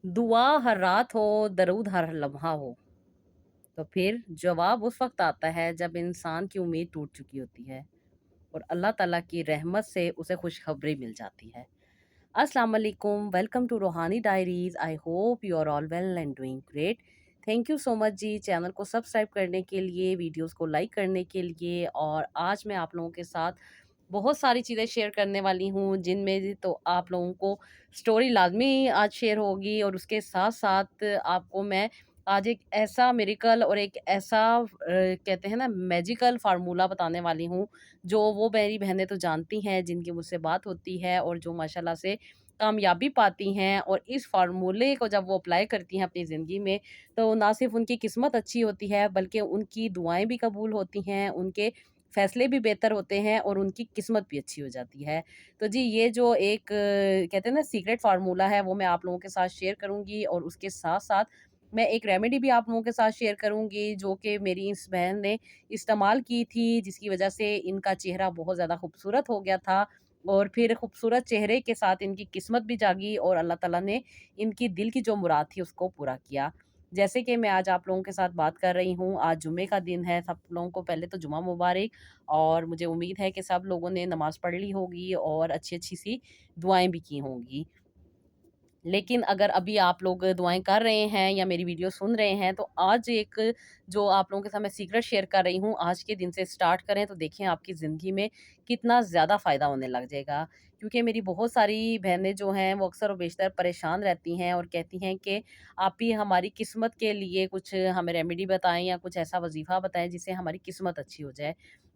दुआ हर रात हो, दरूद हर लम्हा हो, तो फिर जवाब उस वक़्त आता है जब इंसान की उम्मीद टूट चुकी होती है और अल्लाह ताला की रहमत से उसे खुशखबरी मिल जाती है। अस्सलाम वालेकुम, welcome to Roohani diaries. I hope you are all well and doing great. Thank you so much जी चैनल को सब्सक्राइब करने के लिए, वीडियोज़ को लाइक करने के लिए। और आज मैं आप लोगों के साथ बहुत सारी चीज़ें शेयर करने वाली हूँ, जिनमें तो आप लोगों को स्टोरी लाज़मी आज शेयर होगी और उसके साथ-साथ आपको मैं आज एक ऐसा मिरेकल और एक ऐसा कहते हैं ना मैजिकल फ़ॉर्मूला बताने वाली हूँ, जो वो मेरी बहनें तो जानती हैं, जिनकी मुझसे बात होती है और जो माशाल्लाह से कामयाबी पाती हैं। और इस फ़ॉर्मूले को जब वो अप्लाई करती हैं अपनी ज़िंदगी में, तो ना सिर्फ़ उनकी किस्मत अच्छी होती है, बल्कि उनकी दुआएँ भी कबूल होती हैं, उनके फ़ैसले भी बेहतर होते हैं और उनकी किस्मत भी अच्छी हो जाती है। तो जी, ये जो एक कहते हैं ना सीक्रेट फ़ॉर्मूला है, वो मैं आप लोगों के साथ शेयर करूँगी और उसके साथ-साथ मैं एक रेमेडी भी आप लोगों के साथ शेयर करूँगी, जो कि मेरी इस बहन ने इस्तेमाल की थी, जिसकी वज़ह से इनका चेहरा बहुत ज़्यादा खूबसूरत हो गया था। और फिर खूबसूरत चेहरे के साथ इनकी किस्मत भी जागी और अल्लाह ताला ने इनकी दिल की जो मुराद थी, उसको पूरा किया। जैसे कि मैं आज आप लोगों के साथ बात कर रही हूँ, आज जुम्मे का दिन है, सब लोगों को पहले तो जुम्मा मुबारक। और मुझे उम्मीद है कि सब लोगों ने नमाज़ पढ़ ली होगी और अच्छी-अच्छी सी दुआएँ भी की होंगी। लेकिन अगर अभी आप लोग दुआएँ कर रहे हैं या मेरी वीडियो सुन रहे हैं, तो आज एक जो आप लोगों के साथ मैं सीक्रेट शेयर कर रही हूँ, आज के दिन से स्टार्ट करें तो देखिए आपकी ज़िंदगी में कितना ज़्यादा फ़ायदा होने लग जाएगा। क्योंकि मेरी बहुत सारी बहनें जो हैं, वो अक्सर और बेशतर परेशान रहती हैं और कहती हैं कि आप ही हमारी किस्मत के लिए कुछ हमें रेमेडी बताएँ या कुछ ऐसा वज़ीफ़ा बताएँ जिससे हमारी किस्मत अच्छी हो जाए।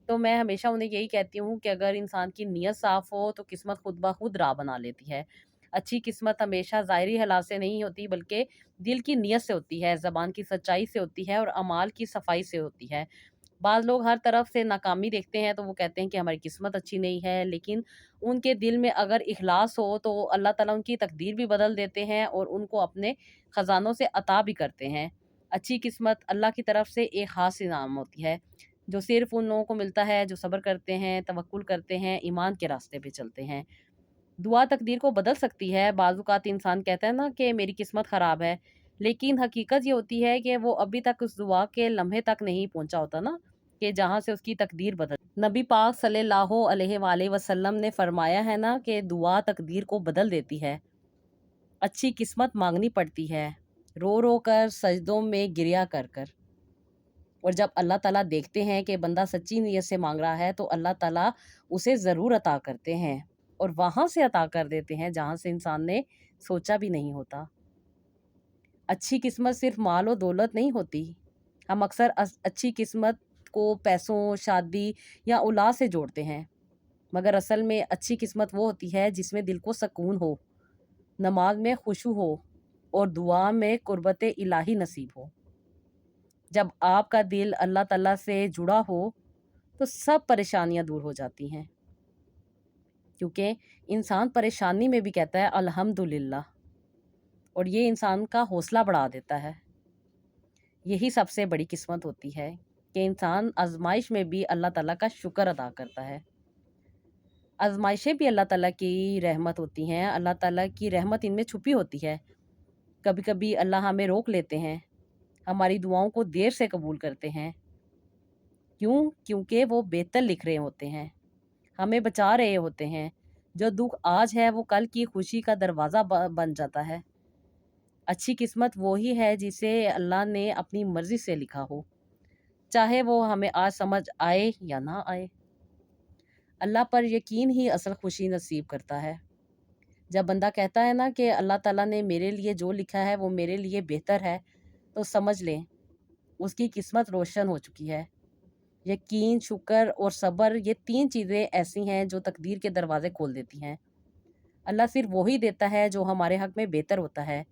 तो मैं हमेशा उन्हें यही कहती हूँ कि अगर इंसान की नीयत साफ़ हो, तो किस्मत खुद ब खुद राह बना लेती है। अच्छी किस्मत हमेशा ज़ाहिरी हालात से नहीं होती, बल्कि दिल की नीयत से होती है, ज़बान की सच्चाई से होती है और अमाल की सफाई से होती है। बाज़ लोग हर तरफ से नाकामी देखते हैं, तो वो कहते हैं कि हमारी किस्मत अच्छी नहीं है, लेकिन उनके दिल में अगर इखलास हो, तो अल्लाह ताला उनकी तकदीर भी बदल देते हैं और उनको अपने ख़ज़ानों से अता भी करते हैं। अच्छी किस्मत अल्लाह की तरफ से एक ख़ास इनाम होती है, जो सिर्फ़ उन लोगों को मिलता है, जो सब्र करते हैं, तवक्कुल करते हैं, ईमान के रास्ते पे चलते हैं। दुआ तकदीर को बदल सकती है। बाज़-औक़ात इंसान कहता है ना कि मेरी किस्मत ख़राब है, लेकिन हकीकत ये होती है कि वो अभी तक उस दुआ के लम्हे तक नहीं पहुँचा होता ना, कि जहाँ से उसकी तकदीर बदल नबी पाक सल्लल्लाहु अलैहि वसल्लम ने फ़रमाया है ना कि दुआ तकदीर को बदल देती है। अच्छी किस्मत माँगनी पड़ती है, रो-रो कर, सजदों में गिरिया कर कर। और जब अल्लाह ताला देखते हैं कि बंदा सच्ची नीयत से माँग रहा है, तो अल्लाह ताला उसे ज़रूर अता करते हैं और वहाँ से अता कर देते हैं जहाँ से इंसान ने सोचा भी नहीं होता। अच्छी किस्मत सिर्फ़ माल और दौलत नहीं होती। हम अक्सर अच्छी किस्मत को पैसों, शादी या औलाद से जोड़ते हैं, मगर असल में अच्छी किस्मत वो होती है जिसमें दिल को सुकून हो, नमाज़ में खुशू हो और दुआ में कुर्बत इलाही नसीब हो। जब आपका दिल अल्लाह ताला से जुड़ा हो, तो सब परेशानियाँ दूर हो जाती हैं, क्योंकि इंसान परेशानी में भी कहता है अल्हम्दुलिल्लाह और ये इंसान का हौसला बढ़ा देता है। यही सबसे बड़ी किस्मत होती है कि इंसान आज़माइश में भी अल्लाह ताला का शुक्र अदा करता है। आज़माइशें भी अल्लाह ताला की रहमत होती हैं, अल्लाह ताला की रहमत इनमें छुपी होती है। कभी-कभी अल्लाह हमें रोक लेते हैं, हमारी दुआओं को देर से कबूल करते हैं। क्यों? क्योंकि वो बेहतर लिख रहे होते हैं, हमें बचा रहे होते हैं। जो दुःख आज है, वो कल की खुशी का दरवाज़ा ब बन जाता है। अच्छी किस्मत वो ही है जिसे अल्लाह ने अपनी मर्ज़ी से लिखा हो, चाहे वो हमें आज समझ आए या ना आए। अल्लाह पर यकीन ही असल खुशी नसीब करता है। जब बंदा कहता है ना कि अल्लाह ताला ने मेरे लिए जो लिखा है वो मेरे लिए बेहतर है, तो समझ लें उसकी किस्मत रोशन हो चुकी है। यकीन, शुक्र और सब्र, ये 3 चीज़ें ऐसी हैं जो तकदीर के दरवाज़े खोल देती हैं। अल्लाह सिर्फ़ वो ही देता है जो हमारे हक़ में बेहतर होता है।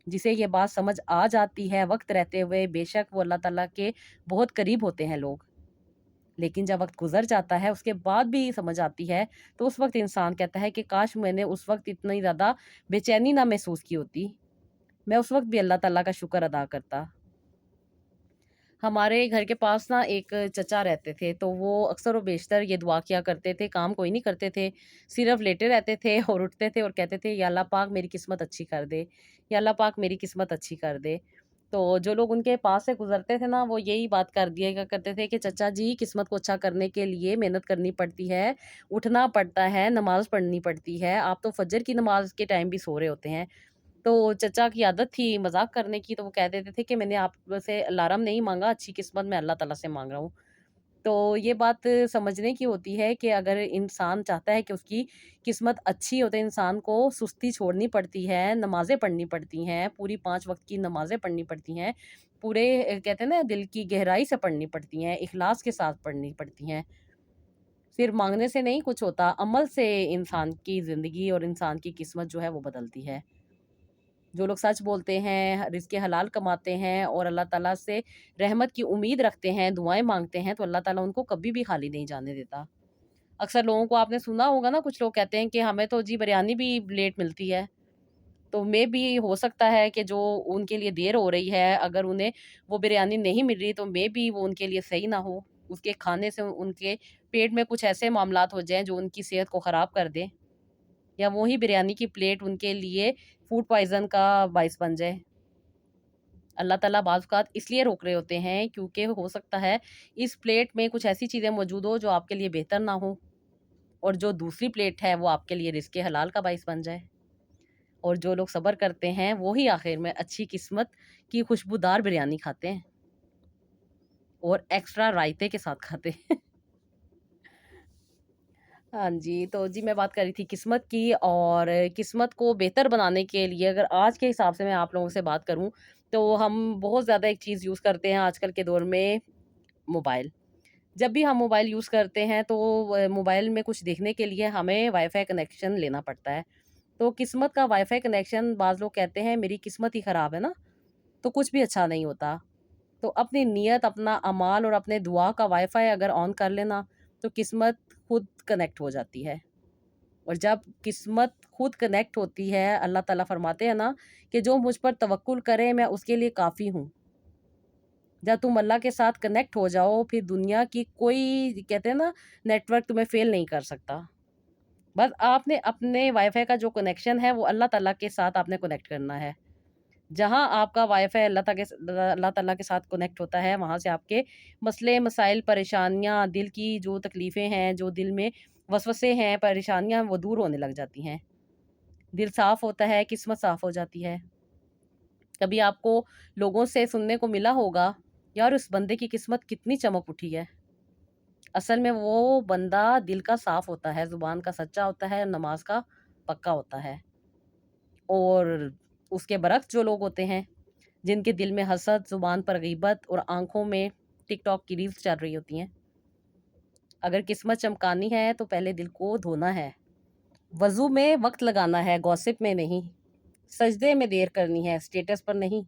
जिसे ये बात समझ आ जाती है वक़्त रहते हुए, बेशक वो अल्लाह ताला के बहुत करीब होते हैं लोग। लेकिन जब वक़्त गुज़र जाता है, उसके बाद भी समझ आती है, तो उस वक़्त इंसान कहता है कि काश मैंने उस वक़्त इतनी ज़्यादा बेचैनी ना महसूस की होती। मैं उस वक़्त भी अल्लाह ताला का शुक्र अदा करता। हमारे घर के पास ना एक चचा रहते थे, तो वो अक्सर व बेशतर ये दुआ किया करते थे, काम कोई नहीं करते थे, सिर्फ़ लेटे रहते थे और उठते थे और कहते थे, या अल्लाह पाक मेरी किस्मत अच्छी कर दे, या अल्लाह पाक मेरी किस्मत अच्छी कर दे। तो जो लोग उनके पास से गुज़रते थे ना, वो यही बात कर दिया करते थे कि चचा जी, किस्मत को अच्छा करने के लिए मेहनत करनी पड़ती है, उठना पड़ता है, नमाज़ पढ़नी पड़ती है, आप तो फजर की नमाज़ के टाइम भी सो रहे होते हैं। तो चचा की आदत थी मज़ाक करने की, तो वो कह देते थे कि मैंने आप से अलार्म नहीं माँगा, अच्छी किस्मत मैं अल्लाह ताला से माँग रहा हूँ। तो ये बात समझने की होती है कि अगर इंसान चाहता है कि उसकी किस्मत अच्छी हो, तो इंसान को सुस्ती छोड़नी पड़ती है, नमाज़ें पढ़नी पड़ती हैं, पूरी 5 वक़्त की नमाज़ें पढ़नी पड़ती हैं, पूरे कहते हैं ना दिल की गहराई से पढ़नी पड़ती हैं, इख़लास के साथ पढ़नी पड़ती हैं। सिर्फ़ माँगने से नहीं कुछ होता, अमल से इंसान की ज़िंदगी और इंसान की किस्मत जो है वो बदलती है। जो लोग सच बोलते हैं, रिज़्क़ हलाल कमाते हैं और अल्लाह ताला से रहमत की उम्मीद रखते हैं, दुआएँ माँगते हैं, तो अल्लाह ताला उनको कभी भी खाली नहीं जाने देता। अक्सर लोगों को आपने सुना होगा ना, कुछ लोग कहते हैं कि हमें तो जी बिरयानी भी लेट मिलती है। तो मेबी हो सकता है कि जो उनके लिए देर हो रही है, अगर उन्हें वो बिरयानी नहीं मिल रही, तो मेबी वो उनके लिए सही ना हो। उसके खाने से उनके पेट में कुछ ऐसे मामलात हो जाएँ, जो उनकी सेहत को ख़राब कर दें, या वही बिरयानी की प्लेट उनके लिए फूड पॉइज़न का बाइस बन जाए। अल्लाह ताला बाज़ औक़ात इसलिए रोक रहे होते हैं, क्योंकि हो सकता है इस प्लेट में कुछ ऐसी चीज़ें मौजूद हो जो आपके लिए बेहतर ना हो, और जो दूसरी प्लेट है वो आपके लिए रिज़्क़ हलाल का बाइस बन जाए। और जो लोग सब्र करते हैं वो ही आखिर में अच्छी किस्मत की खुशबूदार बिरयानी खाते हैं, और एक्स्ट्रा रायते के साथ खाते हैं। हाँ जी, तो जी मैं बात कर रही थी किस्मत की, और किस्मत को बेहतर बनाने के लिए अगर आज के हिसाब से मैं आप लोगों से बात करूँ, तो हम बहुत ज़्यादा एक चीज़ यूज़ करते हैं आजकल के दौर में, मोबाइल। जब भी हम मोबाइल यूज़ करते हैं, तो मोबाइल में कुछ देखने के लिए हमें वाईफ़ाई कनेक्शन लेना पड़ता है। तो किस्मत का वाईफ़ाई कनेक्शन, बाज़ लोग कहते हैं मेरी किस्मत ही ख़राब है ना, तो कुछ भी अच्छा नहीं होता। तो अपनी नियत, अपना अमाल और अपने दुआ का वाईफ़ाई अगर ऑन कर लेना, तो किस्मत खुद कनेक्ट हो जाती है। और जब किस्मत खुद कनेक्ट होती है, अल्लाह ताला फरमाते हैं ना कि जो मुझ पर तवक्कुल करे मैं उसके लिए काफ़ी हूँ। जब तुम अल्लाह के साथ कनेक्ट हो जाओ, फिर दुनिया की कोई, कहते हैं ना, नेटवर्क तुम्हें फ़ेल नहीं कर सकता। बस आपने अपने वाईफ़ाई का जो कनेक्शन है वो अल्लाह ताला के साथ आपने कनेक्ट करना है। जहाँ आपका वाईफ़ाई अल्लाह ताला के साथ कनेक्ट होता है, वहाँ से आपके मसले, मसाइल, परेशानियाँ, दिल की जो तकलीफ़ें हैं, जो दिल में वसवसे हैं, परेशानियाँ हैं, वो दूर होने लग जाती हैं। दिल साफ़ होता है, किस्मत साफ़ हो जाती है। कभी आपको लोगों से सुनने को मिला होगा, यार उस बंदे की किस्मत कितनी चमक उठी है। असल में वो बंदा दिल का साफ़ होता है, ज़ुबान का सच्चा होता है, नमाज़ का पक्का होता है। और उसके बरक्स जो लोग होते हैं, जिनके दिल में हसद, ज़ुबान पर ग़ीबत और आँखों में टिकटॉक की रील्स चल रही होती हैं। अगर किस्मत चमकानी है तो पहले दिल को धोना है। वज़ू में वक़्त लगाना है, गॉसिप में नहीं। सजदे में देर करनी है, स्टेटस पर नहीं।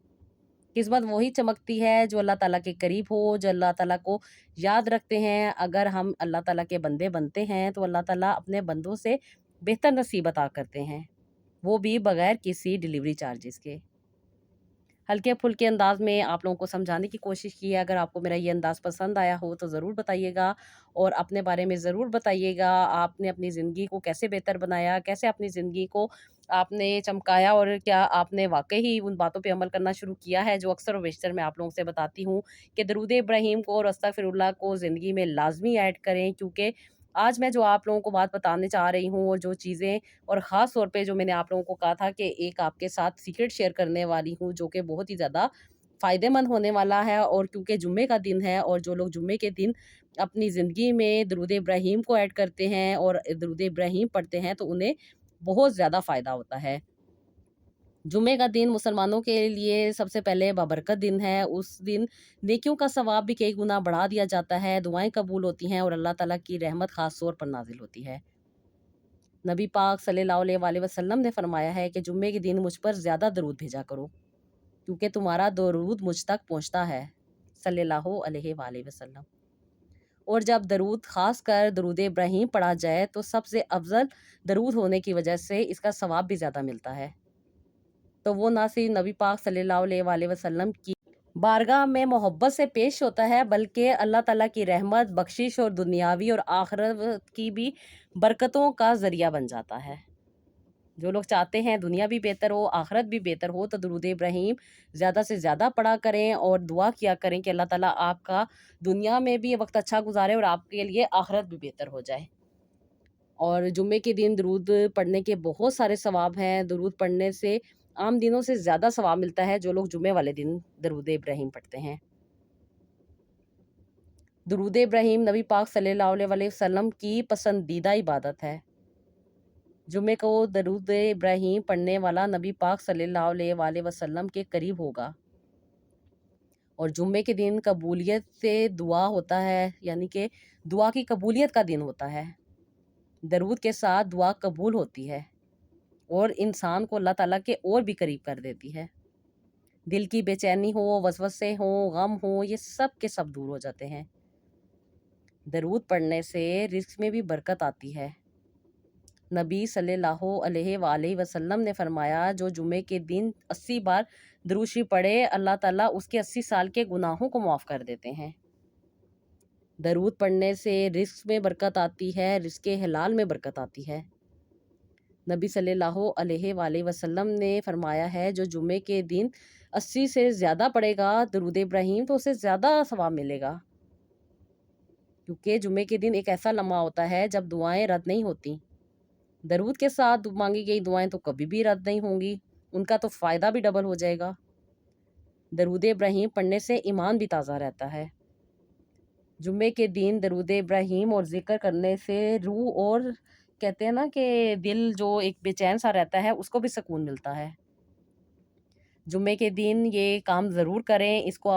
किस्मत वही चमकती है जो अल्लाह ताला के करीब हो, जो अल्लाह ताला को याद रखते हैं। अगर हम अल्लाह ताला के बंदे बनते हैं, तो अल्लाह ताला अपने बंदों से बेहतर नसीब अता करते हैं, वो भी बगैर किसी डिलीवरी चार्जेस के। हल्के-फुल्के अंदाज़ में आप लोगों को समझाने की कोशिश की है। अगर आपको मेरा ये अंदाज़ पसंद आया हो तो ज़रूर बताइएगा, और अपने बारे में ज़रूर बताइएगा। आपने अपनी ज़िंदगी को कैसे बेहतर बनाया? कैसे अपनी ज़िंदगी को आपने चमकाया, और क्या आपने वाक़ई ही उन बातों पे अमल करना शुरू किया है जो अक्सर व बेशतर मैं आप लोगों से बताती हूँ कि दरूद इब्राहीम को और अस्तगफिरुल्लाह को ज़िंदगी में लाज़मी ऐड करें, क्योंकि आज मैं जो आप लोगों को बात बताने चाह रही हूँ, और जो चीज़ें, और ख़ास तौर पे जो मैंने आप लोगों को कहा था कि एक आपके साथ सीक्रेट शेयर करने वाली हूँ, जो कि बहुत ही ज़्यादा फ़ायदेमंद होने वाला है। और क्योंकि जुम्मे का दिन है, और जो लोग जुम्मे के दिन अपनी ज़िंदगी में दरूद इब्राहीम को ऐड करते हैं और दरूद इब्राहीम पढ़ते हैं, तो उन्हें बहुत ज़्यादा फ़ायदा होता है। जुम्मे का दिन मुसलमानों के लिए सबसे पहले बाबरकत दिन है। उस दिन नेकियों का सवाब भी कई गुना बढ़ा दिया जाता है, दुआएँ कबूल होती हैं, और अल्लाह ताला की रहमत ख़ास तौर पर नाज़िल होती है। नबी पाक सल्लल्लाहु अलैहि वसल्लम ने फ़रमाया है कि जुम्मे के दिन मुझ पर ज़्यादा दरूद भेजा करो, क्योंकि तुम्हारा दरूद मुझ तक पहुँचता है, सल्लल्लाहु अलैहि वसल्लम। और जब दरूद, ख़ासकर दरूद इब्राहीम पढ़ा जाए, तो सबसे अफ़ज़ल दरूद होने की वजह से इसका सवाब भी ज़्यादा मिलता है। तो वो ना सिर्फ़ नबी पाक सल्लल्लाहु अलैहि वसल्लम की बारगाह में मोहब्बत से पेश होता है, बल्कि अल्लाह ताला की रहमत, बख्शिश और दुनियावी और आखिरत की भी बरकतों का ज़रिया बन जाता है। जो लोग चाहते हैं दुनिया भी बेहतर हो, आखिरत भी बेहतर हो, तो दुरूद इब्राहीम ज़्यादा से ज़्यादा पढ़ा करें और दुआ किया करें कि अल्लाह ताला आपका दुनिया में भी वक्त अच्छा गुजारे और आपके लिए आखिरत भी बेहतर हो जाए। और जुम्मे के दिन दरूद पढ़ने के बहुत सारे सवाब हैं। दरूद पढ़ने से आम दिनों से ज़्यादा सवाब मिलता है जो लोग जुम्मे वाले दिन दरूद इब्राहीम पढ़ते हैं। दरूद इब्राहीम नबी पाक सल्लल्लाहु अलैहि वसल्लम की पसंदीदा इबादत है। जुम्मे को दरूद इब्राहीम पढ़ने वाला नबी पाक सल्लल्लाहु अलैहि वसल्लम के करीब होगा। और जुम्मे के दिन कबूलियत से दुआ होता है, यानी कि दुआ की कबूलियत का दिन होता है। दरूद के साथ दुआ कबूल होती है और इंसान को अल्लाह ताला के और भी करीब कर देती है। दिल की बेचैनी हो, वसवसे हो, गम हो, ये सब के सब दूर हो जाते हैं। दरूद पढ़ने से रिज़्क में भी बरकत आती है। नबी सल्लल्लाहु अलैहि वसल्लम ने फरमाया, जो जुमे के दिन 80 बार दरूद शरीफ पढ़े, अल्लाह ताला उसके 80 साल के गुनाहों को माफ़ कर देते हैं। दरूद पढ़ने से रिज़्क में बरकत आती है, रिज़्क़ हलाल में बरकत आती है। नबी सल्लल्लाहु अलैहि वसल्लम ने फरमाया है, जो जुमे के दिन 80 से ज़्यादा पढ़ेगा दरूद इब्राहीम, तो उसे ज़्यादा सवाब मिलेगा। क्योंकि जुमे के दिन एक ऐसा लम्हा होता है जब दुआएं रद्द नहीं होती। दरूद के साथ मांगी गई दुआएं तो कभी भी रद्द नहीं होंगी, उनका तो फ़ायदा भी डबल हो जाएगा। दरूद इब्राहीम पढ़ने से ईमान भी ताज़ा रहता है। जुम्मे के दिन दरूद इब्राहीम और ज़िक्र करने से रूह और कहते हैं ना कि दिल जो एक बेचैन सा रहता है उसको भी सुकून मिलता है। जुम्मे के दिन ये काम ज़रूर करें, इसको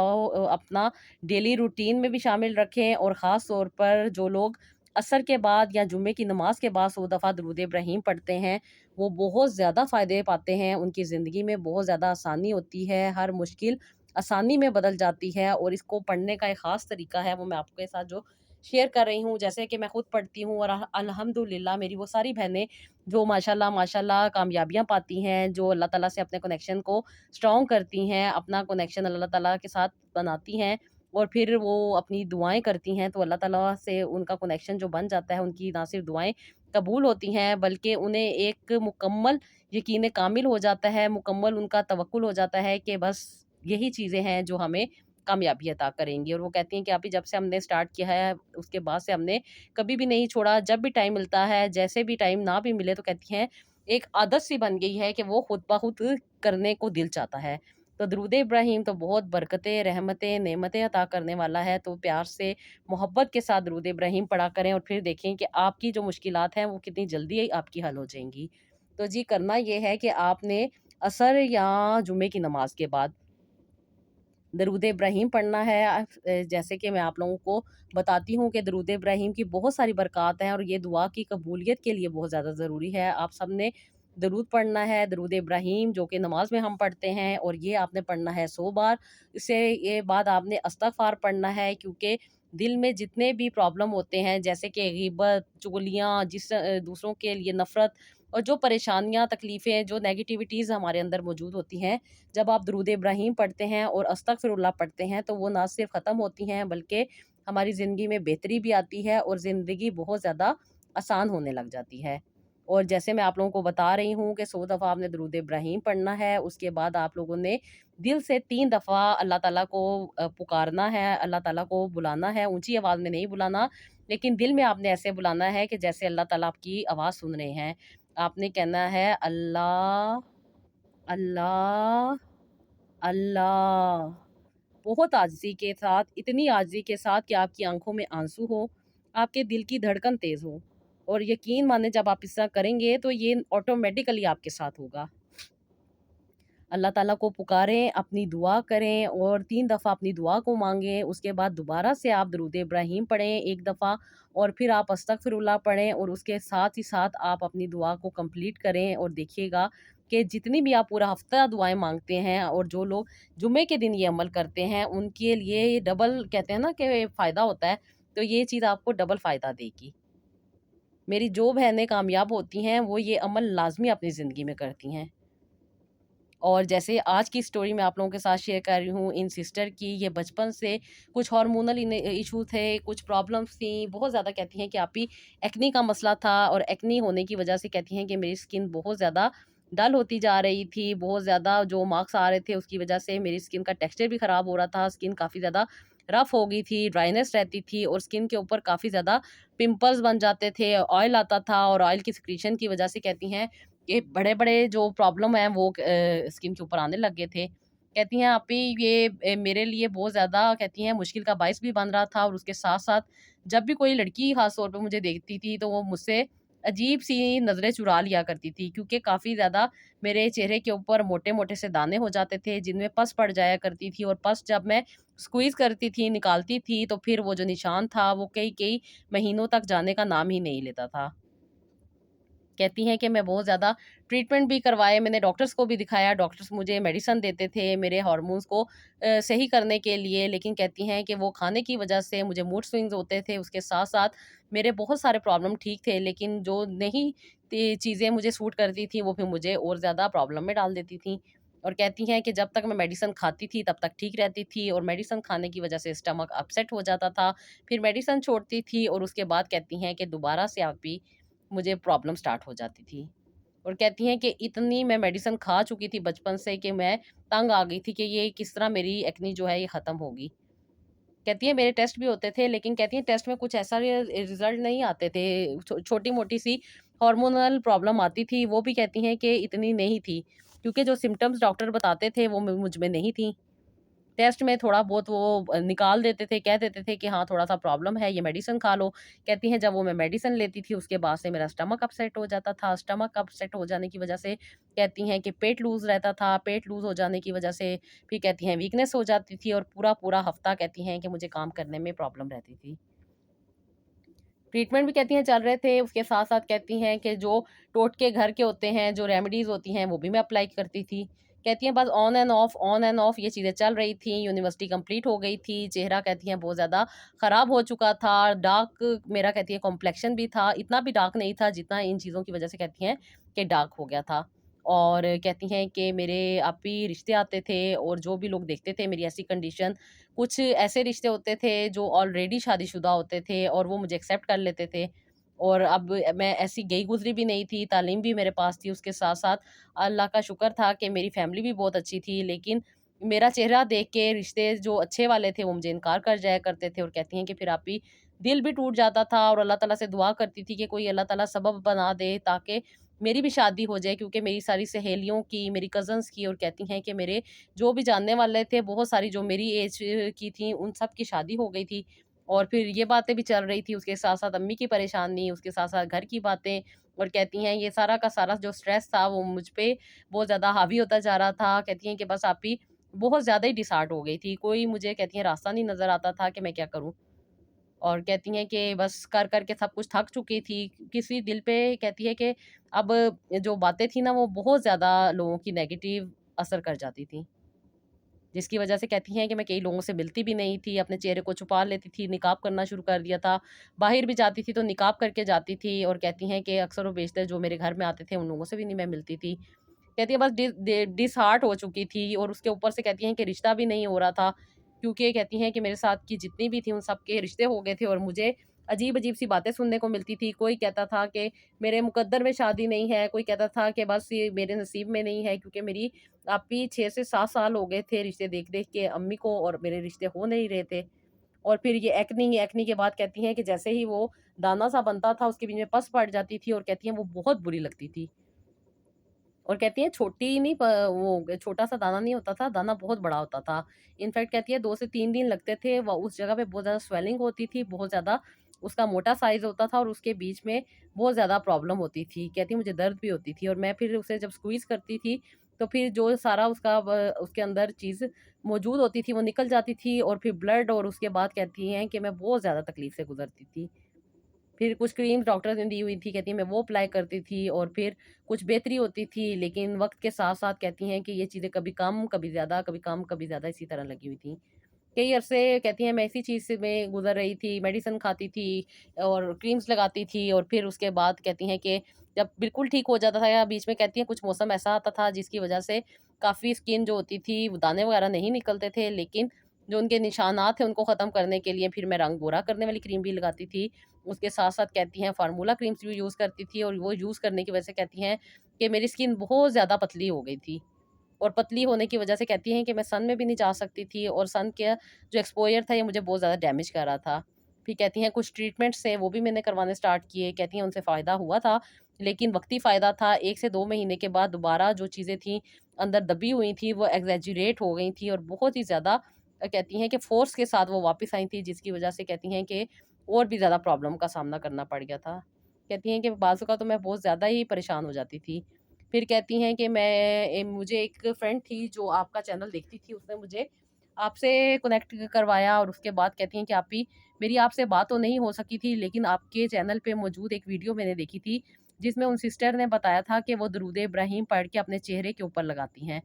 अपना डेली रूटीन में भी शामिल रखें और ख़ास तौर पर जो लोग असर के बाद या जुम्मे की नमाज़ के बाद 100 दफ़ा दरूद इब्राहीम पढ़ते हैं, वो बहुत ज़्यादा फ़ायदे पाते हैं। उनकी ज़िंदगी में बहुत ज़्यादा आसानी होती है, हर मुश्किल आसानी में बदल जाती है। और इसको पढ़ने का एक ख़ास तरीका है, वो मैं आपके साथ जो शेयर कर रही हूँ। जैसे कि मैं खुद पढ़ती हूँ और अल्हम्दुलिल्लाह मेरी वो सारी बहनें जो माशाल्लाह माशाल्लाह कामयाबियाँ पाती हैं, जो अल्लाह ताला से अपने कनेक्शन को स्ट्रॉन्ग करती हैं, अपना कनेक्शन अल्लाह ताला के साथ बनाती हैं और फिर वो अपनी दुआएँ करती हैं, तो अल्लाह ताला से उनका कनेक्शन जो बन जाता है, उनकी ना सिर्फ़ दुआएँ कबूल होती हैं, बल्कि उन्हें एक मुकम्मल यकीन कामिल हो जाता है, मुकम्मल उनका तवक्कुल हो जाता है कि बस यही चीज़ें हैं जो हमें कामयाबी अता करेंगी। और वो कहती हैं कि अभी जब से हमने स्टार्ट किया है, उसके बाद से हमने कभी भी नहीं छोड़ा, जब भी टाइम मिलता है, जैसे भी टाइम ना भी मिले, तो कहती हैं एक आदत सी बन गई है कि वो खुद ब खुद करने को दिल चाहता है। तो दरूद इब्राहीम तो बहुत बरकतें, रहमतें, नेमतें अता करने वाला है, तो प्यार से, मोहब्बत के साथ दरूद इब्राहीम पढ़ा करें और फिर देखें कि आपकी जो मुश्किलात हैं, वो कितनी जल्दी आपकी हल हो जाएँगी। तो जी, करना ये है कि आपने असर या जुम्मे की नमाज़ के बाद दरूद इब्राहीम पढ़ना है। जैसे कि मैं आप लोगों को बताती हूँ कि दरूद इब्राहीम की बहुत सारी बरक़ात हैं और ये दुआ की कबूलियत के लिए बहुत ज़्यादा ज़रूरी है। आप सब ने दरूद पढ़ना है, दरूद इब्राहीम जो कि नमाज़ में हम पढ़ते हैं, और ये आपने पढ़ना है 100 बार। इससे ये बाद आपने इस्तग़फ़ार पढ़ना है, क्योंकि दिल में जितने भी प्रॉब्लम होते हैं, जैसे कि ग़ीबत, चुगलियाँ, दूसरों के लिए नफ़रत और जो परेशानियाँ, तकलीफ़ें, जो नेगेटिविटीज़ हमारे अंदर मौजूद होती हैं, जब आप दरूद इब्राहीम पढ़ते हैं और अस्तगफिरुल्लाह पढ़ते हैं, तो वो ना सिर्फ़ ख़त्म होती हैं, बल्कि हमारी ज़िंदगी में बेहतरी भी आती है और ज़िंदगी बहुत ज़्यादा आसान होने लग जाती है। और जैसे मैं आप लोगों को बता रही हूँ कि 100 दफ़ा आपने दरूद इब्राहीम पढ़ना है, उसके बाद आप लोगों ने दिल से 3 दफ़ा अल्लाह ताला को पुकारना है, अल्लाह ताला को बुलाना है, ऊँची आवाज़ में नहीं बुलाना, लेकिन दिल में आपने ऐसे बुलाना है कि जैसे अल्लाह ताला आपकी आवाज़ सुन रहे हैं। आपने कहना है, अल्लाह, अल्लाह, अल्लाह। बहुत आजिज़ी के साथ, इतनी आजिज़ी के साथ कि आपकी आँखों में आँसू हो, आपके दिल की धड़कन तेज़ हो। और यकीन मानिए जब आप इस तरह करेंगे तो ये ऑटोमैटिकली आपके साथ होगा। अल्लाह ताला को पुकारें, अपनी दुआ करें और 3 दफ़ा अपनी दुआ को माँगें। उसके बाद दोबारा से आप दरूद इब्राहीम पढ़ें 1 दफ़ा और फिर आप अस्तगफिरुल्लाह पढ़ें और उसके साथ ही साथ आप अपनी दुआ को कंप्लीट करें। और देखिएगा कि जितनी भी आप पूरा हफ़्ता दुआएँ माँगते हैं और जो लोग जुम्मे के दिन ये अमल करते हैं, उनके लिए ये डबल कहते हैं ना कि फ़ायदा होता है, तो ये चीज़ आपको डबल फ़ायदा देगी। मेरी जो बहनें कामयाब होती हैं, वो ये अमल लाज़मी अपनी ज़िंदगी में करती हैं। اور جیسے آج کی اسٹوری میں آپ لوگوں کے ساتھ شیئر کر رہی ہوں ان سسٹر کی، یہ بچپن سے کچھ ہارمونل ایشو تھے، کچھ پرابلمس تھیں، بہت زیادہ کہتی ہیں کہ آپ ہی ایکنی کا مسئلہ تھا، اور ایکنی ہونے کی وجہ سے کہتی ہیں کہ میری اسکن بہت زیادہ ڈل ہوتی جا رہی تھی، بہت زیادہ جو مارکس آ رہے تھے اس کی وجہ سے میری اسکن کا ٹیکسچر بھی خراب ہو رہا تھا، اسکن کافی زیادہ رف ہو گئی تھی، ڈرائنس رہتی تھی، اور اسکن کے اوپر کافی زیادہ پمپلز بن جاتے تھے، آئل آتا تھا، اور آئل کی سیکریشن کی وجہ سے کہتی ہیں کہ بڑے بڑے جو پرابلم ہیں وہ اسکن کے اوپر آنے لگ گئے تھے۔ کہتی ہیں آپ ہی یہ میرے لیے بہت زیادہ کہتی ہیں مشکل کا باعث بھی بن رہا تھا، اور اس کے ساتھ ساتھ جب بھی کوئی لڑکی خاص طور پہ مجھے دیکھتی تھی تو وہ مجھ سے عجیب سی نظریں چرا لیا کرتی تھی، کیونکہ کافی زیادہ میرے چہرے کے اوپر موٹے موٹے سے دانے ہو جاتے تھے جن میں پس پڑ جایا کرتی تھی، اور پس جب میں سکویز کرتی تھی نکالتی تھی تو پھر وہ جو نشان تھا وہ کئی کئی مہینوں تک جانے کا نام ہی نہیں لیتا تھا۔ کہتی ہیں کہ میں بہت زیادہ ٹریٹمنٹ بھی کروائے، میں نے ڈاکٹرز کو بھی دکھایا، ڈاکٹرز مجھے میڈیسن دیتے تھے میرے ہارمونز کو صحیح کرنے کے لیے، لیکن کہتی ہیں کہ وہ کھانے کی وجہ سے مجھے موڈ سوئنگز ہوتے تھے، اس کے ساتھ ساتھ میرے بہت سارے پرابلم ٹھیک تھے، لیکن جو نہیں چیزیں مجھے سوٹ کرتی تھیں وہ پھر مجھے اور زیادہ پرابلم میں ڈال دیتی تھیں۔ اور کہتی ہیں کہ جب تک میں میڈیسن کھاتی تھی تب تک ٹھیک رہتی تھی، اور میڈیسن کھانے کی وجہ سے اسٹمک اپسیٹ ہو جاتا تھا، پھر میڈیسن چھوڑتی تھی اور اس کے بعد کہتی ہیں کہ دوبارہ سے آپ بھی مجھے پرابلم سٹارٹ ہو جاتی تھی۔ اور کہتی ہیں کہ اتنی میں میڈیسن کھا چکی تھی بچپن سے کہ میں تنگ آ گئی تھی کہ یہ کس طرح میری ایکنی جو ہے یہ ختم ہوگی۔ کہتی ہیں میرے ٹیسٹ بھی ہوتے تھے، لیکن کہتی ہیں ٹیسٹ میں کچھ ایسا رزلٹ نہیں آتے تھے، چھوٹی موٹی سی ہارمونل پرابلم آتی تھی، وہ بھی کہتی ہیں کہ اتنی نہیں تھی، کیونکہ جو سمٹمز ڈاکٹر بتاتے تھے وہ مجھ میں نہیں تھیں۔ ٹیسٹ میں تھوڑا بہت وہ نکال دیتے تھے، کہہ دیتے تھے کہ ہاں تھوڑا سا پرابلم ہے، یہ میڈیسن کھا لو۔ کہتی ہیں جب وہ میں میڈیسن لیتی تھی اس کے بعد سے میرا اسٹمک اپسیٹ ہو جاتا تھا، اسٹمک اپسیٹ ہو جانے کی وجہ سے کہتی ہیں کہ پیٹ لوز رہتا تھا، پیٹ لوز ہو جانے کی وجہ سے پھر کہتی ہیں ویکنیس ہو جاتی تھی، اور پورا پورا ہفتہ کہتی ہیں کہ مجھے کام کرنے میں پرابلم رہتی تھی۔ ٹریٹمنٹ بھی کہتی ہیں چل رہے تھے، اس کے ساتھ ساتھ کہتی ہیں کہ جو ٹوٹکے گھر کے ہوتے ہیں، جو ریمیڈیز ہوتی ہیں وہ بھی میں اپلائی کرتی تھی۔ کہتی ہیں بس آن اینڈ آف یہ چیزیں چل رہی تھیں، یونیورسٹی کمپلیٹ ہو گئی تھی، چہرہ کہتی ہیں بہت زیادہ خراب ہو چکا تھا، ڈارک میرا کہتی ہے کمپلیکشن بھی تھا، اتنا بھی ڈارک نہیں تھا جتنا ان چیزوں کی وجہ سے کہتی ہیں کہ ڈارک ہو گیا تھا۔ اور کہتی ہیں کہ میرے آپی رشتے آتے تھے، اور جو بھی لوگ دیکھتے تھے میری ایسی کنڈیشن، کچھ ایسے رشتے ہوتے تھے جو آلریڈی شادی شدہ ہوتے تھے اور وہ مجھے ایکسیپٹ کر لیتے تھے، اور اب میں ایسی گئی گزری بھی نہیں تھی، تعلیم بھی میرے پاس تھی، اس کے ساتھ ساتھ اللہ کا شکر تھا کہ میری فیملی بھی بہت اچھی تھی، لیکن میرا چہرہ دیکھ کے رشتے جو اچھے والے تھے وہ مجھے انکار کر جایا کرتے تھے، اور کہتی ہیں کہ پھر آپ ہی دل بھی ٹوٹ جاتا تھا، اور اللہ تعالیٰ سے دعا کرتی تھی کہ کوئی اللہ تعالیٰ سبب بنا دے تاکہ میری بھی شادی ہو جائے، کیونکہ میری ساری سہیلیوں کی، میری کزنس کی، اور کہتی ہیں کہ میرے جو بھی جاننے والے تھے بہت ساری جو میری ایج کی تھیں ان سب کی شادی ہو گئی تھی، اور پھر یہ باتیں بھی چل رہی تھی، اس کے ساتھ ساتھ امی کی پریشانی، اس کے ساتھ ساتھ گھر کی باتیں، اور کہتی ہیں یہ سارا کا سارا جو سٹریس تھا وہ مجھ پہ بہت زیادہ حاوی ہوتا جا رہا تھا۔ کہتی ہیں کہ بس آپ ہی بہت زیادہ ہی ڈسہارٹ ہو گئی تھی، کوئی مجھے کہتی ہیں راستہ نہیں نظر آتا تھا کہ میں کیا کروں، اور کہتی ہیں کہ بس کر کر کے سب کچھ تھک چکی تھی، کسی دل پہ کہتی ہے کہ اب جو باتیں تھیں نا وہ بہت زیادہ لوگوں کی نیگیٹو اثر کر جاتی تھیں، جس کی وجہ سے کہتی ہیں کہ میں کئی لوگوں سے ملتی بھی نہیں تھی، اپنے چہرے کو چھپا لیتی تھی، نقاب کرنا شروع کر دیا تھا، باہر بھی جاتی تھی تو نقاب کر کے جاتی تھی، اور کہتی ہیں کہ اکثر و بیشتر جو میرے گھر میں آتے تھے ان لوگوں سے بھی نہیں میں ملتی تھی۔ کہتی ہے بس ڈس ہارٹ ہو چکی تھی، اور اس کے اوپر سے کہتی ہیں کہ رشتہ بھی نہیں ہو رہا تھا، کیونکہ کہتی ہیں کہ میرے ساتھ کی جتنی بھی تھیں ان سب کے رشتے ہو گئے تھے، اور مجھے عجیب عجیب سی باتیں سننے کو ملتی تھی، کوئی کہتا تھا کہ میرے مقدر میں شادی نہیں ہے، کوئی کہتا تھا کہ بس یہ میرے نصیب میں نہیں ہے، کیونکہ میری آپ ہی 6 سے 7 سال ہو گئے تھے رشتے دیکھ دیکھ کے امی کو، اور میرے رشتے ہو نہیں رہے تھے، اور پھر یہ ایکنی کے بعد کہتی ہیں کہ جیسے ہی وہ دانا سا بنتا تھا اس کے بیچ میں پس پڑ جاتی تھی، اور کہتی ہیں وہ بہت بری لگتی تھی، اور کہتی ہیں چھوٹی نہیں وہ چھوٹا سا دانا نہیں ہوتا تھا، دانا بہت بڑا ہوتا تھا، انفیکٹ کہتی ہے 2 سے 3 دن لگتے تھے، وہ اس جگہ پہ بہت زیادہ سویلنگ ہوتی تھی، بہت زیادہ اس کا موٹا سائز ہوتا تھا، اور اس کے بیچ میں بہت زیادہ پرابلم ہوتی تھی، کہتی مجھے درد بھی ہوتی تھی، اور میں پھر اسے جب سکویز کرتی تھی تو پھر جو سارا اس کا اس کے اندر چیز موجود ہوتی تھی وہ نکل جاتی تھی، اور پھر بلڈ، اور اس کے بعد کہتی ہیں کہ میں بہت زیادہ تکلیف سے گزرتی تھی۔ پھر کچھ کریم ڈاکٹر نے دی ہوئی تھی، کہتی ہیں میں وہ اپلائی کرتی تھی، اور پھر کچھ بہتری ہوتی تھی، لیکن وقت کے ساتھ ساتھ کہتی ہیں کہ یہ چیزیں کبھی کم کبھی زیادہ، کبھی کم کبھی زیادہ اسی طرح لگی ہوئی تھیں۔ कई अरसे कहती हैं मैं इसी चीज़ से में गुज़र रही थी, मेडिसिन खाती थी और क्रीम्स लगाती थी, और फिर उसके बाद कहती हैं कि जब बिल्कुल ठीक हो जाता था, या बीच में कहती हैं कुछ मौसम ऐसा आता था जिसकी वज़ह से काफ़ी स्किन जो होती थी, वो दाने वग़ैरह नहीं निकलते थे, लेकिन जो उनके निशानात थे उनको ख़त्म करने के लिए फिर मैं रंग गोरा करने वाली क्रीम भी लगाती थी। उसके साथ-साथ कहती हैं फ़ॉर्मूला क्रीम्स भी यूज़ करती थी, और वो यूज़ करने की वज़ह से कहती हैं कि मेरी स्किन बहुत ज़्यादा पतली हो गई थी। और पतली होने की वजह से कहती हैं कि मैं सन में भी नहीं जा सकती थी, और सन के जो एक्सपोज़र था ये मुझे बहुत ज़्यादा डैमेज कर रहा था। फिर कहती हैं कुछ ट्रीटमेंट्स थे वो भी मैंने करवाने स्टार्ट किए, कहती हैं उनसे फ़ायदा हुआ था, लेकिन वक़्ती फ़ायदा था। 1 से 2 महीने के बाद दोबारा जो चीज़ें थी अंदर दबी हुई थी वो एक्ज़ैजरेट हो गई थी, और बहुत ही ज़्यादा कहती हैं कि फ़ोर्स के साथ वो वापस आई थी, जिसकी वजह से कहती हैं कि और भी ज़्यादा प्रॉब्लम का सामना करना पड़ गया था। कहती हैं कि बाज़ औक़ात तो मैं बहुत ज़्यादा ही परेशान हो जाती थी। फिर कहती हैं कि मुझे एक फ्रेंड थी जो आपका चैनल देखती थी, उसने मुझे आपसे कनेक्ट करवाया, और उसके बाद कहती हैं कि आप ही मेरी आपसे बात तो नहीं हो सकी थी, लेकिन आपके चैनल पे मौजूद एक वीडियो मैंने देखी थी, जिसमें उन सिस्टर ने बताया था कि वो दरूद इब्राहिम पढ़ के अपने चेहरे के ऊपर लगाती हैं।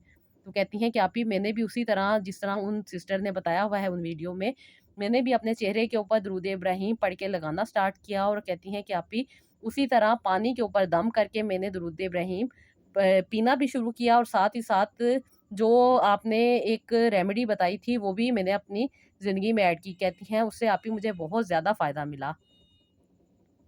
तो कहती हैं कि आप ही मैंने भी उसी तरह जिस तरह उन सिस्टर ने बताया हुआ है उन वीडियो में, मैंने भी अपने चेहरे के ऊपर दरूद इब्राहिम पढ़ के लगाना स्टार्ट किया, और कहती हैं कि आप ही उसी तरह पानी के ऊपर दम करके मैंने दरूद इब्राहिम पीना भी शुरू किया, और साथ ही साथ जो आपने एक रेमेडी बताई थी वो भी मैंने अपनी ज़िंदगी में ऐड की। कहती हैं उससे आप ही मुझे बहुत ज़्यादा फ़ायदा मिला।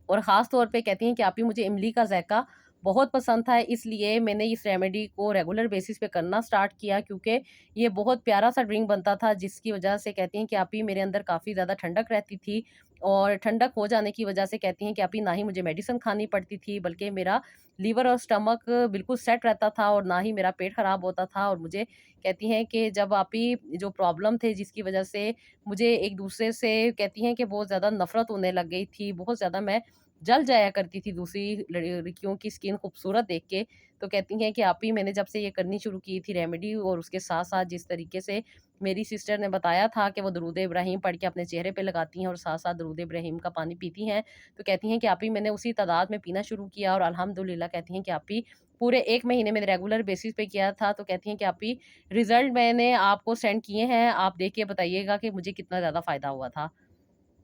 और ख़ास तौर पे कहती हैं कि आप ही मुझे इमली का ज़ायक़ा बहुत पसंद था, इसलिए मैंने इस रेमेडी को रेगुलर बेसिस पे करना स्टार्ट किया, क्योंकि ये बहुत प्यारा-सा ड्रिंक बनता था, जिसकी वजह से कहती हैं कि आप ही मेरे अंदर काफ़ी ज़्यादा ठंडक रहती थी, और ठंडक हो जाने की वजह से कहती हैं कि आप ही ना ही मुझे मेडिसिन खानी पड़ती थी, बल्कि मेरा लीवर और स्टमक बिल्कुल सेट रहता था, और ना ही मेरा पेट ख़राब होता था। और मुझे कहती हैं कि जब आप ही जो प्रॉब्लम थे जिसकी वजह से मुझे एक-दूसरे से कहती हैं कि बहुत ज़्यादा नफ़रत होने लग गई थी, बहुत ज़्यादा मैं जल जाया करती थी दूसरी लड़कियों की स्किन खूबसूरत देख के। तो कहती हैं कि आप ही मैंने जब से ये करनी शुरू की थी रेमेडी, और उसके साथ-साथ जिस तरीके से मेरी सिस्टर ने बताया था कि वो दरूद इब्राहिम पढ़ के अपने चेहरे पे लगाती हैं और साथ-साथ दरूद इब्राहिम का पानी पीती हैं। तो कहती हैं कि आप ही मैंने उसी तादाद में पीना शुरू किया, और अल्हम्दुलिल्लाह कहती हैं कि आप ही पूरे 1 महीने मैंने रेगुलर बेसिस पे किया था। तो कहती हैं कि आप ही रिज़ल्ट मैंने आपको सेंड किए हैं, आप देख के बताइएगा कि मुझे कितना ज़्यादा फ़ायदा हुआ था।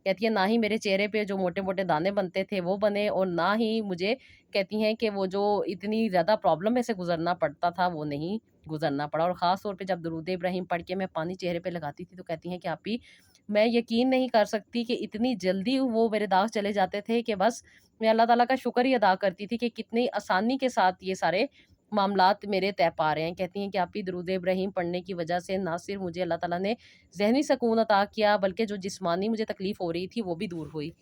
कहती हैं ना ही मेरे चेहरे पे जो मोटे-मोटे दाने बनते थे वो बने, और ना ही मुझे कहती हैं कि वो जो इतनी ज़्यादा प्रॉब्लम में से गुज़रना पड़ता था वो नहीं गुज़रना पड़ा। और ख़ास तौर पे जब दरूद इब्राहिम पढ़ के मैं पानी चेहरे पे लगाती थी, तो कहती हैं कि आप ही मैं यकीन नहीं कर सकती कि इतनी जल्दी वो मेरे दाग चले जाते थे, कि बस मैं अल्लाह ताला का शुक्र ही अदा करती थी कि कितनी आसानी के साथ ये सारे मामलात मेरे तय पा रहे हैं। कहती हैं कि आप ही दरूद इब्राहिम पढ़ने की वज़ह से ना सिर्फ़ मुझे अल्लाह ताला ने ज़हनी सकून अता किया, बल्कि जो जिस्मानी मुझे तकलीफ़ हो रही थी वो भी दूर हुई।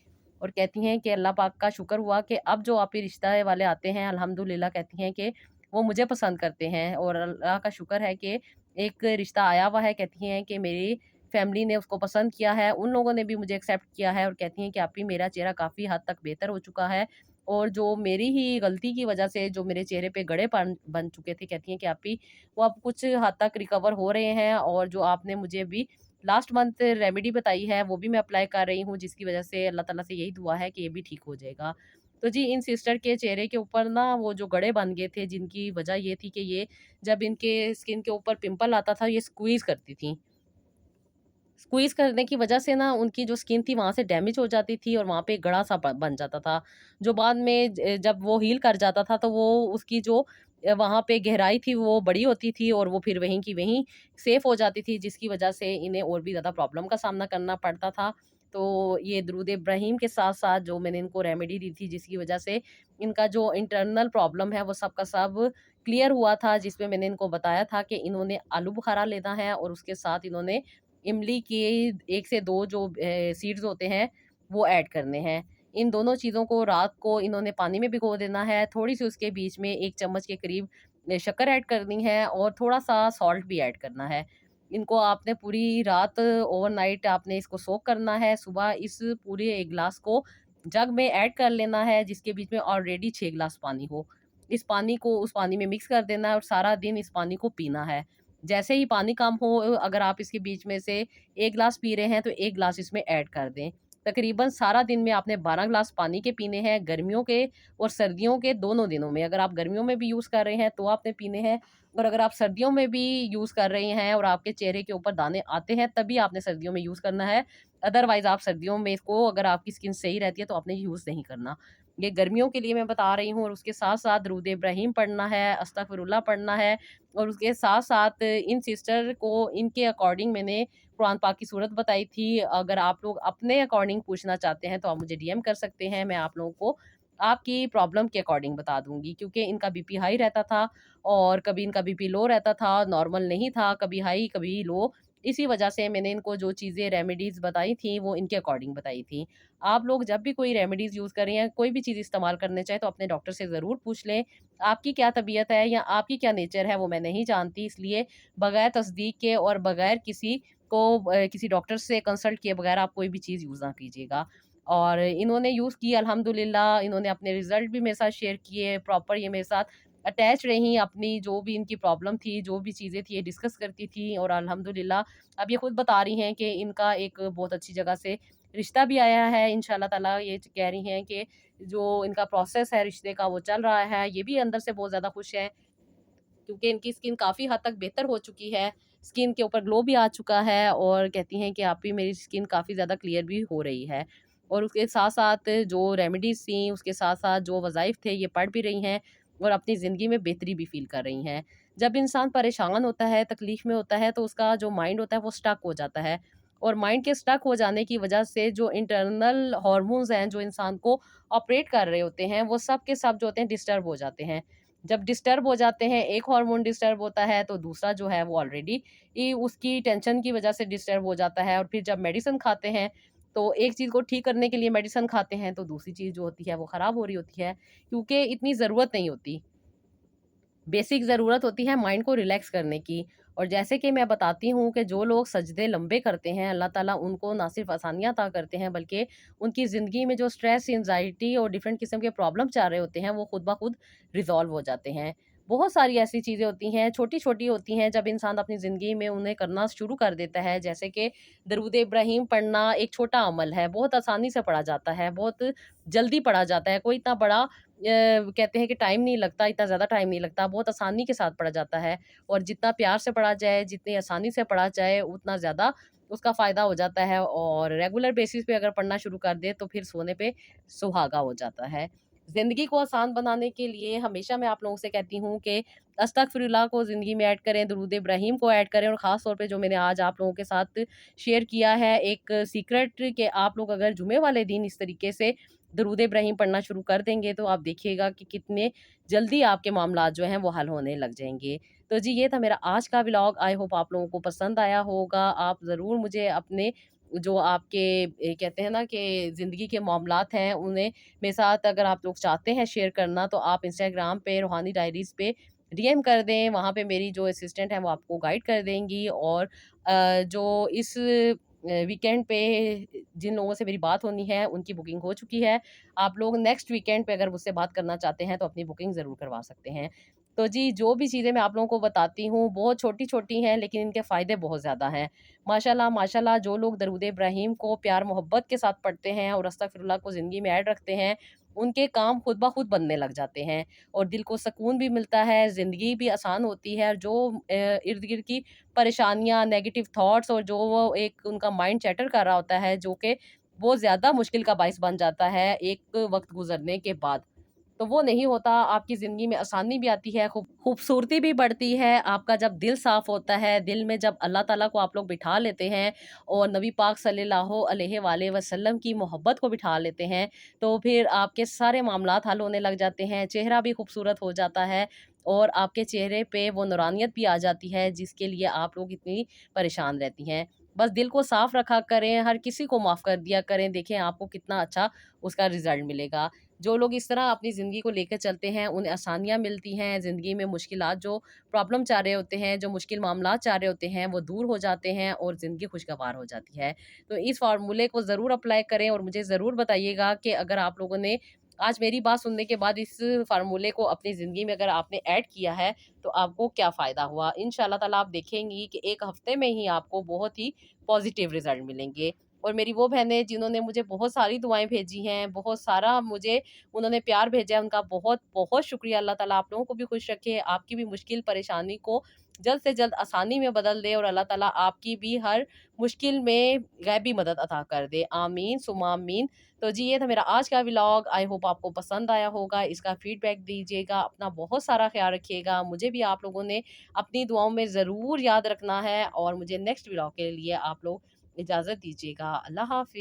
और कहती हैं कि अल्लाह पाक का शुक्र हुआ कि अब जो आप ही रिश्ता वाले आते हैं अल्हम्दुलिल्लाह, कहती हैं कि वो मुझे पसंद करते हैं, और अल्लाह का शुक्र है कि एक रिश्ता आया हुआ है। कहती हैं कि मेरी फैमिली ने उसको पसंद किया है, उन लोगों ने भी मुझे एक्सेप्ट किया है, और कहती हैं कि आप ही मेरा चेहरा काफ़ी हद तक बेहतर हो चुका है, और जो मेरी ही गलती की वजह से जो मेरे चेहरे पे गड़े बन बन चुके थे, कहती हैं कि आप ही वो अब कुछ हद तक रिकवर हो रहे हैं, और जो आपने मुझे अभी लास्ट मंथ रेमेडी बताई है वो भी मैं अप्लाई कर रही हूँ, जिसकी वजह से अल्लाह ताला से यही दुआ है कि ये भी ठीक हो जाएगा। तो जी, इन सिस्टर के चेहरे के ऊपर ना वो जो गड़े बन गए थे, जिनकी वजह ये थी कि ये जब इनके स्किन के ऊपर पिंपल आता था ये स्क्वीज़ करती थी। स्क्वीज़ करने की वजह से ना उनकी जो स्किन थी वहाँ से डैमेज हो जाती थी, और वहाँ पे गड़ा-सा ब बन जाता था। जो बाद में जब वो हील कर जाता था, तो वो उसकी जो वहाँ पे गहराई थी वो बड़ी होती थी, और वो फिर वहीं की वहीं सेफ हो जाती थी, जिसकी वजह से इन्हें और भी ज़्यादा प्रॉब्लम का सामना करना पड़ता था। तो ये दरूद इब्राहिम के साथ-साथ जो मैंने इनको रेमेडी दी थी, जिसकी वजह से इनका जो इंटरनल प्रॉब्लम है वो सब का सब क्लियर हुआ था, जिसमें मैंने इनको बताया था कि इन्होंने आलू बुखारा लेना है, और उसके साथ इन्होंने इमली के 1 से 2 जो सीड्स होते हैं, वो ऐड करने हैं। इन दोनों चीज़ों को रात को इन्होंने पानी में भिगो देना है, थोड़ी-सी उसके बीच में 1 चम्मच के करीब शक्कर ऐड करनी है, और थोड़ा-सा सॉल्ट भी ऐड करना है। इनको आपने पूरी रात ओवरनाइट आपने इसको सोक करना है, सुबह इस पूरे 1 ग्लास को जग में ऐड कर लेना है, जिसके बीच में ऑलरेडी 6 ग्लास पानी हो। इस पानी को उस पानी में मिक्स कर देना है, और सारा दिन इस पानी को पीना है। जैसे ही पानी कम हो, अगर आप इसके बीच में से 1 ग्लास पी रहे हैं, तो 1 ग्लास इसमें ऐड कर दें। तकरीबन सारा दिन में आपने 12 ग्लास पानी के पीने हैं, गर्मियों के और सर्दियों के दोनों दिनों में। अगर आप गर्मियों में भी यूज़ कर रहे हैं, तो आपने पीने हैं, और अगर आप सर्दियों में भी यूज़ कर रहे हैं और आपके चेहरे के ऊपर दाने आते हैं, तभी आपने सर्दियों में यूज़ करना है। अदरवाइज़ आप सर्दियों में इसको, अगर आपकी स्किन सही रहती है, तो आपने यूज़ नहीं करना। ये गर्मियों के लिए मैं बता रही हूँ, और उसके साथ-साथ दुरूद इब्राहीम पढ़ना है, अस्तगफिरुल्लाह पढ़ना है, और उसके साथ-साथ इन सिस्टर को इनके अकॉर्डिंग मैंने कुरान पाक की सूरत बताई थी। अगर आप लोग अपने अकॉर्डिंग पूछना चाहते हैं, तो आप मुझे डीएम कर सकते हैं। मैं आप लोगों को आपकी प्रॉब्लम के अकॉर्डिंग बता दूँगी, क्योंकि इनका बीपी हाई रहता था और कभी इनका बीपी लो रहता था, नॉर्मल नहीं था, कभी हाई, कभी लो। इसी वजह से मैंने इनको जो चीज़ें रेमेडीज़ बताई थी, वो इनके अकॉर्डिंग बताई थी। आप लोग जब भी कोई रेमेडीज़ यूज़ करें या कोई भी चीज़ इस्तेमाल करने चाहें, तो अपने डॉक्टर से ज़रूर पूछ लें। आपकी क्या तबीयत है या आपकी क्या नेचर है, वो मैं नहीं जानती, इसलिए बगैर तस्दीक के और बगैर किसी डॉक्टर से कंसल्ट किए बगैर आप कोई भी चीज़ यूज़ ना कीजिएगा। और इन्होंने यूज़ की अल्हम्दुलिल्लाह, इन्होंने अपने रिज़ल्ट भी मेरे साथ शेयर किए, प्रॉपर ये मेरे साथ अटैच रहीं, अपनी जो भी इनकी प्रॉब्लम थी, जो भी चीज़ें थी, ये डिस्कस करती थी, और अल्हम्दुलिल्लाह अब ये खुद बता रही हैं कि इनका एक बहुत अच्छी जगह से रिश्ता भी आया है। इंशाल्लाह ताला ये कह रही हैं कि जो इनका प्रोसेस है रिश्ते का, वो चल रहा है। ये भी अंदर से बहुत ज़्यादा खुश हैं, क्योंकि इनकी स्किन काफ़ी हद तक बेहतर हो चुकी है। स्किन के ऊपर ग्लो भी आ चुका है, और कहती हैं कि आप भी, मेरी स्किन काफ़ी ज़्यादा क्लियर भी हो रही है। और उसके साथ-साथ जो रेमेडीज़ थी, उसके साथ-साथ जो वज़ाइफ थे, ये पढ़ भी रही हैं और अपनी ज़िंदगी में बेहतरी भी फ़ील कर रही हैं। जब इंसान परेशान होता है, तकलीफ़ में होता है, तो उसका जो माइंड होता है, वो स्टक हो जाता है, और माइंड के स्टक हो जाने की वजह से जो इंटरनल हॉर्मोन्स हैं, जो इंसान को ऑपरेट कर रहे होते हैं, वो सब के सब जो होते हैं डिस्टर्ब हो जाते हैं। जब डिस्टर्ब हो जाते हैं, एक हार्मोन डिस्टर्ब होता है, तो दूसरा जो है वो ऑलरेडी उसकी टेंशन की वजह से डिस्टर्ब हो जाता है, और फिर जब मेडिसिन खाते हैं, तो एक चीज़ को ठीक करने के लिए मेडिसिन खाते हैं, तो दूसरी चीज़ जो होती है वो ख़राब हो रही होती है, क्योंकि इतनी ज़रूरत नहीं होती। बेसिक ज़रूरत होती है माइंड को रिलैक्स करने की। और जैसे कि मैं बताती हूँ कि जो लोग सजदे लंबे करते हैं, अल्लाह ताला उनको ना सिर्फ़ आसानियाँ अता करते हैं, बल्कि उनकी ज़िंदगी में जो स्ट्रेस, एंग्ज़ायटी और डिफ़रेंट किस्म के प्रॉब्लम चल रहे होते हैं, वो खुद ब खुद रिज़ॉल्व हो जाते हैं। बहुत सारी ऐसी चीज़ें होती हैं, छोटी-छोटी होती हैं, जब इंसान अपनी ज़िंदगी में उन्हें करना शुरू कर देता है, जैसे कि दरूद इब्राहीम पढ़ना एक छोटा अमल है, बहुत आसानी से पढ़ा जाता है, बहुत जल्दी पढ़ा जाता है, कोई इतना बड़ा कहते हैं कि टाइम नहीं लगता, इतना ज़्यादा टाइम नहीं लगता, बहुत आसानी के साथ पढ़ा जाता है, और जितना प्यार से पढ़ा जाए, जितनी आसानी से पढ़ा जाए, उतना ज़्यादा उसका फ़ायदा हो जाता है, और रेगुलर बेसिस पे अगर पढ़ना शुरू कर दें, तो फिर सोने पे सुहागा हो जाता है। ज़िंदगी को आसान बनाने के लिए हमेशा मैं आप लोगों से कहती हूँ कि अस्तगफिरुल्लाह को ज़िंदगी में ऐड करें, दुरूद इब्राहीम को ऐड करें, और ख़ास तौर पे जो मैंने आज आप लोगों के साथ शेयर किया है, एक सीक्रेट, कि आप लोग अगर जुमे वाले दिन इस तरीके से दरूद इब्राहीम पढ़ना शुरू कर देंगे, तो आप देखिएगा कि कितने जल्दी आपके मामलात जो हैं वो हल होने लग जाएँगे। तो जी, ये था मेरा आज का व्लॉग, आई होप आप लोगों को पसंद आया होगा। आप ज़रूर मुझे अपने जो आपके कहते हैं ना कि ज़िंदगी के मामलात हैं, उन्हें मेरे साथ अगर आप लोग चाहते हैं शेयर करना, तो आप इंस्टाग्राम पे रूहानी डायरीज़ पे डीएम कर दें। वहाँ पे मेरी जो असिस्टेंट है वो आपको गाइड कर देंगी, और जो इस वीकेंड पे जिन लोगों से मेरी बात होनी है, उनकी बुकिंग हो चुकी है। आप लोग नेक्स्ट वीकेंड पे अगर मुझसे बात करना चाहते हैं, तो अपनी बुकिंग ज़रूर करवा सकते हैं। तो जी, जो भी चीज़ें मैं आप लोगों को बताती हूँ, बहुत छोटी-छोटी हैं, लेकिन इनके फ़ायदे बहुत ज़्यादा हैं। माशाल्लाह, माशाल्लाह, जो लोग दरूद इब्राहीम को प्यार मोहब्बत के साथ पढ़ते हैं और अस्तगफिरुल्लाह को ज़िंदगी में ऐड रखते हैं, उनके काम खुद ब खुद बनने लग जाते हैं, और दिल को सुकून भी मिलता है, ज़िंदगी भी आसान होती है, और जो इर्द-गिर्द की परेशानियाँ, नेगेटिव थॉट्स, और जो वो एक उनका माइंड चैटर कर रहा होता है, जो कि बहुत ज़्यादा मुश्किल का बाइस बन जाता है एक वक़्त गुज़रने के बाद, तो वो नहीं होता। आपकी ज़िंदगी में आसानी भी आती है, खूबसूरती भी बढ़ती है। आपका जब दिल साफ़ होता है, दिल में जब अल्लाह ताला को आप लोग बिठा लेते हैं, और नबी पाक सल्लल्लाहु अलैहि वसल्लम की मोहब्बत को बिठा लेते हैं, तो फिर आपके सारे मामलात हल होने लग जाते हैं। चेहरा भी खूबसूरत हो जाता है, और आपके चेहरे पे वो नूरानियत भी आ जाती है, जिसके लिए आप लोग इतनी परेशान रहती हैं। बस दिल को साफ़ रखा करें, हर किसी को माफ़ कर दिया करें, देखें आपको कितना अच्छा उसका रिज़ल्ट मिलेगा। जो लोग इस तरह अपनी ज़िंदगी को लेकर चलते हैं, उन्हें आसानियाँ मिलती हैं, ज़िंदगी में मुश्किलात, जो प्रॉब्लम चाह रहे होते हैं, जो मुश्किल मामलात चाह रहे होते हैं, वो दूर हो जाते हैं, और ज़िंदगी खुशगवार हो जाती है। तो इस फ़ॉर्मूले को ज़रूर अप्लाई करें, और मुझे ज़रूर बताइएगा कि अगर आप लोगों ने आज मेरी बात सुनने के बाद इस फ़ॉर्मूले को अपनी ज़िंदगी में अगर आपने ऐड किया है, तो आपको क्या फ़ायदा हुआ। इंशाअल्लाह ताला आप देखेंगी कि 1 हफ़्ते में ही आपको बहुत ही पॉज़िटिव रिज़ल्ट मिलेंगे। اور میری وہ بہنیں جنہوں نے مجھے بہت ساری دعائیں بھیجی ہیں، بہت سارا مجھے انہوں نے پیار بھیجا ہے، ان کا بہت بہت شکریہ۔ اللہ تعالیٰ آپ لوگوں کو بھی خوش رکھے، آپ کی بھی مشکل پریشانی کو جلد سے جلد آسانی میں بدل دے، اور اللہ تعالیٰ آپ کی بھی ہر مشکل میں غیبی مدد عطا کر دے، آمین ثم آمین۔ تو جی یہ تھا میرا آج کا ولاگ، آئی ہوپ آپ کو پسند آیا ہوگا، اس کا فیڈ بیک دیجیے گا، اپنا بہت سارا خیال رکھیے گا، مجھے بھی آپ لوگوں نے اپنی دعاؤں میں ضرور یاد رکھنا ہے، اور مجھے نیکسٹ ولاگ کے لیے آپ لوگ اجازت دیجیے گا۔ اللہ حافظ۔